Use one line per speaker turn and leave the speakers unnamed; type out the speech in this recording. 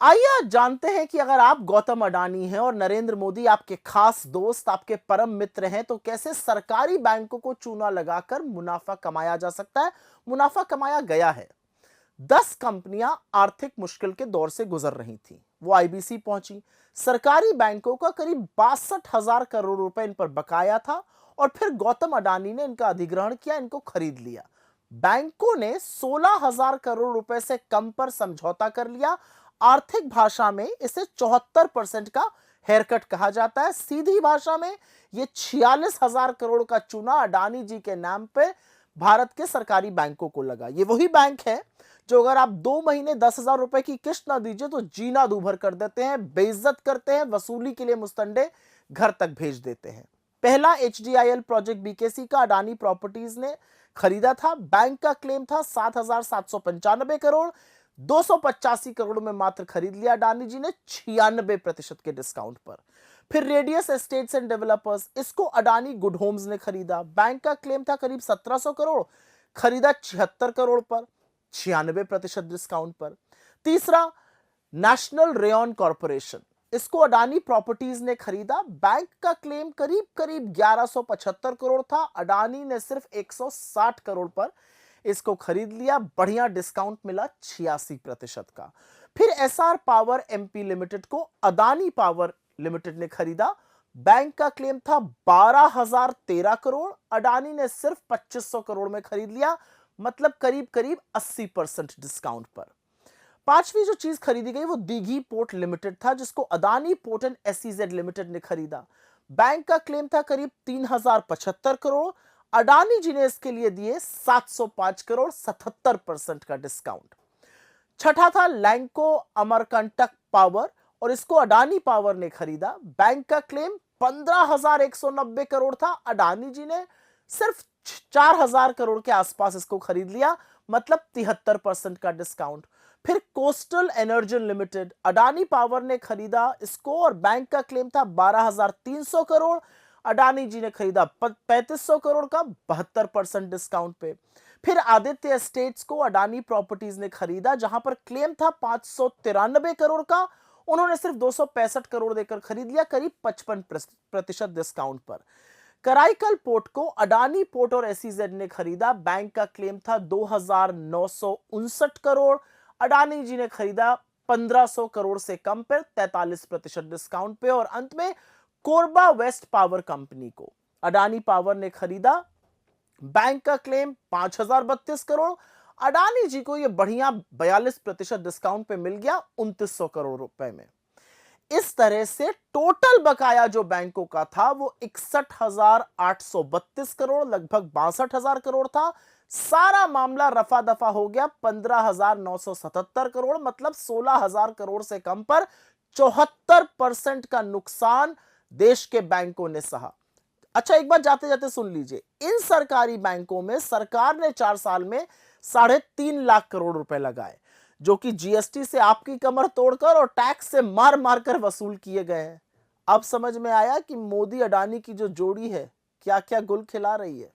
आइए आज जानते हैं कि अगर आप गौतम अडानी हैं और नरेंद्र मोदी आपके खास दोस्त, आपके परम मित्र हैं, तो कैसे सरकारी बैंकों को चूना लगाकर मुनाफा कमाया जा सकता है, मुनाफा कमाया गया है। 10 कंपनियां आर्थिक मुश्किल के दौर से गुजर रही थीं। वो आईबीसी पहुंची। सरकारी बैंकों का करीब 62,000 करोड़ रुपए इन पर बकाया था और फिर गौतम अडानी ने इनका अधिग्रहण किया, इनको खरीद लिया। बैंकों ने 16,000 करोड़ रुपए से कम पर समझौता कर लिया। आर्थिक भाषा में इसे 74% का हेयरकट कहा जाता है। सीधी भाषा में यह 46,000 करोड़ का चूना अडानी जी के नाम पे भारत के सरकारी बैंकों को लगा। ये वही बैंक है जो अगर आप 2 महीने 10,000 रुपए की किस्त ना दीजिए तो जीना दूभर कर देते हैं, बेइज्जत करते हैं, वसूली के लिए मुस्तंडे घर तक भेज देते हैं। पहला एचडीआईएल प्रोजेक्ट बीकेसी का अडानी प्रॉपर्टीज ने खरीदा था। बैंक का क्लेम था 7,795 करोड़, 285 करोड़ में मात्र खरीद लिया अडानी जी ने 96% के डिस्काउंट पर। फिर रेडियस एस्टेट्स एंड डेवलपर्स, इसको अडानी गुड होम्स ने खरीदा। बैंक का क्लेम था करीब 1700 करोड़, खरीदा 76 करोड़ पर, 96% डिस्काउंट पर। तीसरा नेशनल रेयन कॉर्पोरेशन, इसको अडानी प्रॉपर्टीज ने खरीदा। बैंक का क्लेम करीब करीब 1175 करोड़ था, अडानी ने सिर्फ 160 करोड़ पर इसको खरीद लिया। बढ़िया डिस्काउंट मिला 86% का। फिर एसआर पावर एमपी लिमिटेड को अडानी पावर लिमिटेड ने खरीदा। बैंक का क्लेम था 12,013 करोड़, अडानी ने सिर्फ 2500 करोड़ में खरीद लिया, मतलब करीब करीब 80% डिस्काउंट पर। पांचवी जो चीज खरीदी गई वो दीघी पोर्ट लिमिटेड था, जिसको Adani port and SEZ limited ने खरीदा। बैंक का क्लेम था करीब 3,075 करोड़, अडानी जी ने इसके लिए दिए 705 करोड़, 77% का डिस्काउंट। छठा था लैंको अमरकंटक पावर और इसको अडानी पावर ने खरीदा। बैंक का क्लेम 15,190 करोड़ था, अडानी जी ने सिर्फ 4,000 करोड़ के आसपास इसको खरीद लिया, मतलब 73% का डिस्काउंट। फिर coastal energy limited, Adani power ने खरीदा इसको और बैंक का क्लेम था 12,300 करोड़, अडानी जी ने खरीदा 3,500 करोड़ का, 72% डिस्काउंट पे। फिर आदित्य एस्टेट्स को अडानी प्रॉपर्टीज ने खरीदा, जहां पर क्लेम था 593 करोड़ का, उन्होंने सिर्फ 265 करोड़ देकर खरीद लिया, करीब 55% डिस्काउंट पर। कराईकल पोर्ट को अडानी पोर्ट और एसईजेड ने खरीदा। बैंक का क्लेम था 2,959 करोड़, अडानी जी ने खरीदा 1,500 करोड़ से कम पर, 43% डिस्काउंट पे। और अंत में कोरबा वेस्ट पावर कंपनी को अडानी पावर ने खरीदा। बैंक का क्लेम 5,032 करोड़, अडानी जी को यह बढ़िया 42% डिस्काउंट पे मिल गया 2,900 करोड़ रुपए में। इस तरह से टोटल बकाया जो बैंकों का था वो 61,832 करोड़, लगभग 62,000 करोड़ था। सारा मामला रफा दफा हो गया 15,977 करोड़, मतलब 16,000 करोड़ से कम पर 74% का नुकसान देश के बैंकों ने सहा। अच्छा, एक बात जाते जाते सुन लीजिए, इन सरकारी बैंकों में सरकार ने 4 साल में 3.5 लाख करोड़ रुपए लगाए, जो कि जीएसटी से आपकी कमर तोड़कर और टैक्स से मार मार कर वसूल किए गए हैं। अब समझ में आया कि मोदी अडानी की जो जोड़ी है क्या क्या गुल खिला रही है।